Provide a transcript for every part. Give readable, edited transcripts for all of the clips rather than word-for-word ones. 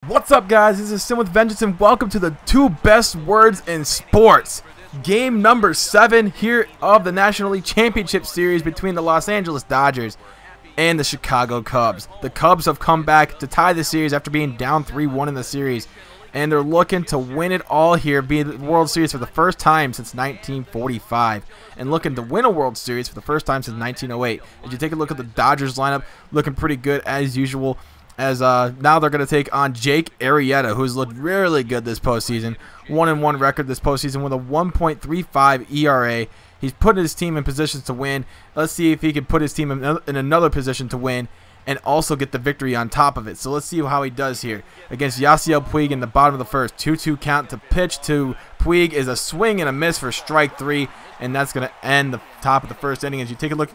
What's up, guys? This is Sim with Vengeance, and welcome to the two best words in sports. Game number 7 here of the National League Championship Series between the Los Angeles Dodgers and the Chicago Cubs. The Cubs have come back to tie the series after being down 3-1 in the series, and they're looking to win it all here, being the World Series for the first time since 1945, and looking to win a World Series for the first time since 1908. As you take a look at the Dodgers lineup, looking pretty good as usual. As now they're going to take on Jake Arrieta, who's looked really good this postseason. 1-1 record this postseason with a 1.35 ERA. He's put his team in positions to win. Let's see if he can put his team in another position to win and also get the victory on top of it. So let's see how he does here against Yasiel Puig in the bottom of the first. 2-2 count to pitch to Puig is a swing and a miss for strike 3, and that's going to end the top of the first inning. As you take a look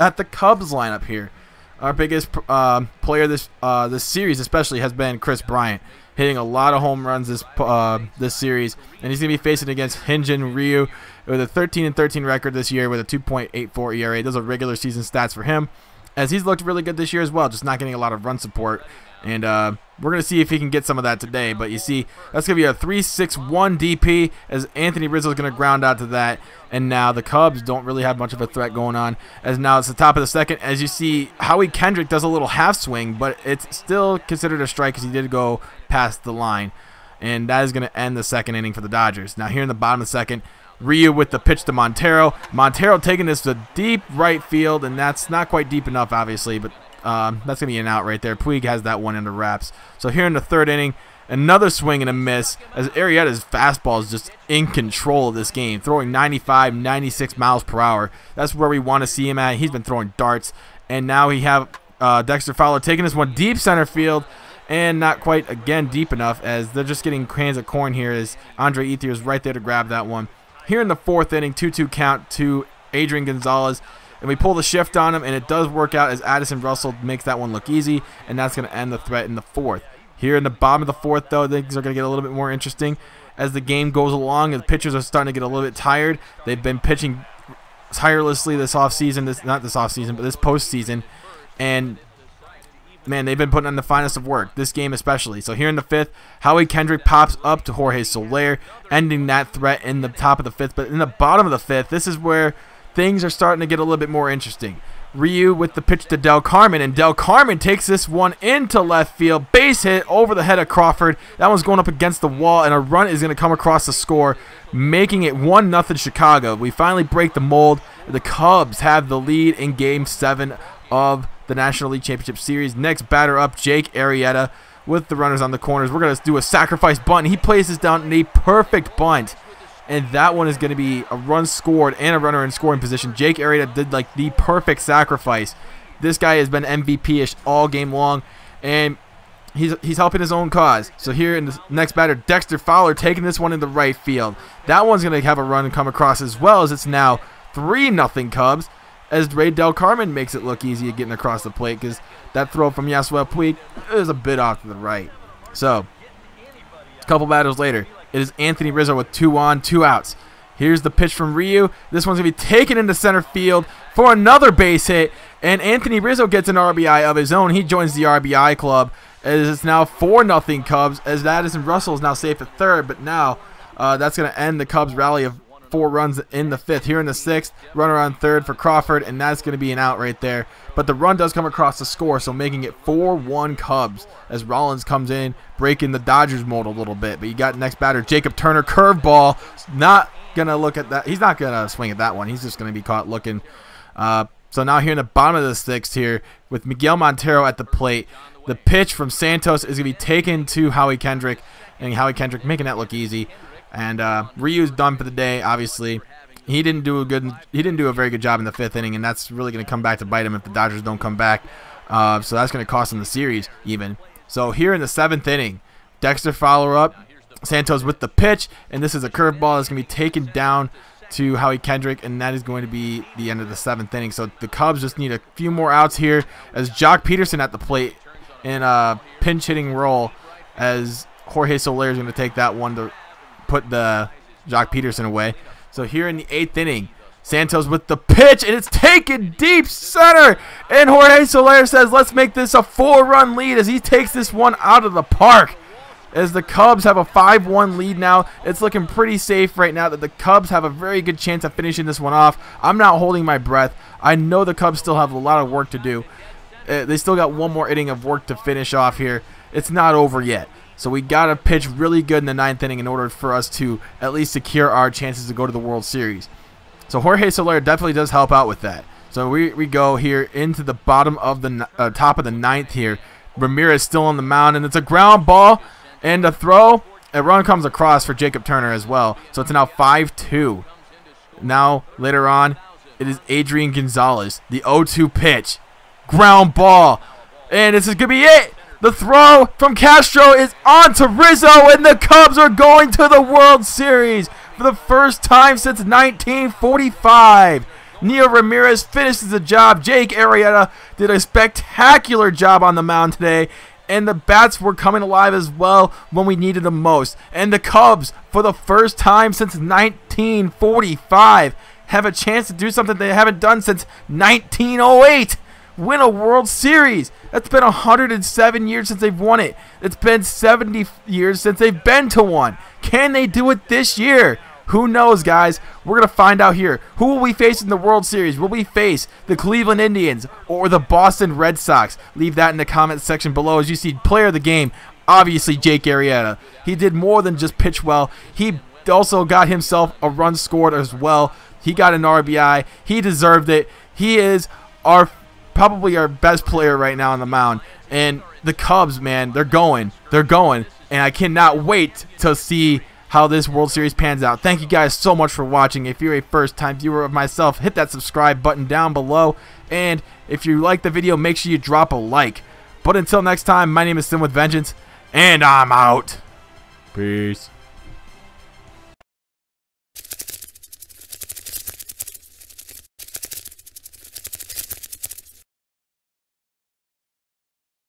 at the Cubs lineup here, our biggest player this series especially has been Chris Bryant, hitting a lot of home runs this series, and he's going to be facing against Hyun-Jin Ryu with a 13-13 record this year with a 2.84 ERA. Those are regular season stats for him, as he's looked really good this year as well, just not getting a lot of run support. And we're going to see if he can get some of that today. But you see, that's going to be a 3-6-1 DP as Anthony Rizzo is going to ground out to that. And now the Cubs don't really have much of a threat going on, as now it's the top of the second. As you see, Howie Kendrick does a little half swing, but it's still considered a strike because he did go past the line. And that is going to end the second inning for the Dodgers. Now here in the bottom of the second, Ryu with the pitch to Montero. Montero taking this to deep right field, and that's not quite deep enough, obviously, but that's going to be an out right there. Puig has that one under wraps. So here in the third inning, another swing and a miss, as Arrieta's fastball is just in control of this game, throwing 95, 96 miles per hour. That's where we want to see him at. He's been throwing darts, and now we have Dexter Fowler taking this one deep center field, and not quite, again, deep enough, as they're just getting cans of corn here, as Andre Ethier is right there to grab that one. Here in the fourth inning, 2-2 count to Adrian Gonzalez, and we pull the shift on him, and it does work out as Addison Russell makes that one look easy, and that's going to end the threat in the fourth. Here in the bottom of the fourth, though, things are going to get a little bit more interesting as the game goes along, and the pitchers are starting to get a little bit tired. They've been pitching tirelessly this offseason, not this offseason, but this postseason, and man, they've been putting in the finest of work, this game especially. So here in the fifth, Howie Kendrick pops up to Jorge Soler, ending that threat in the top of the fifth. But in the bottom of the fifth, this is where things are starting to get a little bit more interesting. Ryu with the pitch to Del Carmen, and Del Carmen takes this one into left field. Base hit over the head of Crawford. That one's going up against the wall, and a run is going to come across the score, making it 1-0 Chicago. We finally break the mold. The Cubs have the lead in Game 7 of the National League Championship Series. Next batter up, Jake Arrieta with the runners on the corners. We're going to do a sacrifice bunt. He places down a perfect bunt, and that one is going to be a run scored and a runner in scoring position. Jake Arrieta did like the perfect sacrifice. This guy has been MVP-ish all game long, and he's helping his own cause. So here in the next batter, Dexter Fowler taking this one into right field. That one's going to have a run come across, as well as it's now 3-0 Cubs, as Ray Del Carmen makes it look easy at getting across the plate, because that throw from Yasiel Puig is a bit off to the right. So a couple batters later, it is Anthony Rizzo with 2 on, 2 outs. Here's the pitch from Ryu. This one's going to be taken into center field for another base hit, and Anthony Rizzo gets an RBI of his own. He joins the RBI club, as it's now 4-0 Cubs, as Addison Russell is now safe at third, but now that's going to end the Cubs' rally of 4 runs in the fifth. Here in the sixth, runner on third for Crawford, and that's going to be an out right there. But the run does come across the score, so making it 4-1 Cubs, as Rollins comes in, breaking the Dodgers mold a little bit. But you got next batter, Jacob Turner, curveball. Not going to look at that. He's not going to swing at that one. He's just going to be caught looking. So now here in the bottom of the sixth here, with Miguel Montero at the plate, the pitch from Santos is going to be taken to Howie Kendrick, and Howie Kendrick making that look easy. And Ryu's done for the day. Obviously, he didn't do a very good job in the fifth inning, and that's really going to come back to bite him if the Dodgers don't come back. So that's going to cost him the series even. So here in the seventh inning, Dexter Fowler up, Santos with the pitch, and this is a curveball that's going to be taken down to Howie Kendrick, and that is going to be the end of the seventh inning. So the Cubs just need a few more outs here, as Jock Peterson at the plate in a pinch hitting role, as Jorge Soler is going to take that one to put the Jock Peterson away. So here in the eighth inning, Santos with the pitch, and it's taken deep center, and Jorge Soler says, let's make this a 4-run lead, as he takes this one out of the park. as the Cubs have a 5-1 lead now. It's looking pretty safe right now that the Cubs have a very good chance of finishing this one off. I'm not holding my breath. I know the Cubs still have a lot of work to do. They still got one more inning of work to finish off here. It's not over yet. So we got to pitch really good in the 9th inning in order for us to at least secure our chances to go to the World Series. So Jorge Soler definitely does help out with that. So we go here into the bottom of the top of the 9th here. Ramirez still on the mound, and it's a ground ball and a throw. A run comes across for Jacob Turner as well. So it's now 5-2. Now later on, it is Adrian Gonzalez. The 0-2 pitch. Ground ball. And this is going to be it. The throw from Castro is on to Rizzo, and the Cubs are going to the World Series for the first time since 1945. Neil Ramirez finishes the job. Jake Arrieta did a spectacular job on the mound today, and the bats were coming alive as well when we needed them most. And the Cubs, for the first time since 1945, have a chance to do something they haven't done since 1908. Win a World Series. That's been 107 years since they've won it. It's been 70 years since they've been to one. Can they do it this year? Who knows, guys? We're going to find out here. Who will we face in the World Series? Will we face the Cleveland Indians or the Boston Red Sox? Leave that in the comment section below. As you see, player of the game, obviously Jake Arrieta. He did more than just pitch well. He also got himself a run scored as well. He got an RBI. He deserved it. He is probably our best player right now on the mound. And the Cubs, man, they're going. And I cannot wait to see how this World Series pans out. Thank you guys so much for watching. If you're a first-time viewer of myself, hit that subscribe button down below. And if you like the video, make sure you drop a like. But until next time, my name is Sin with Vengeance, and I'm out. Peace.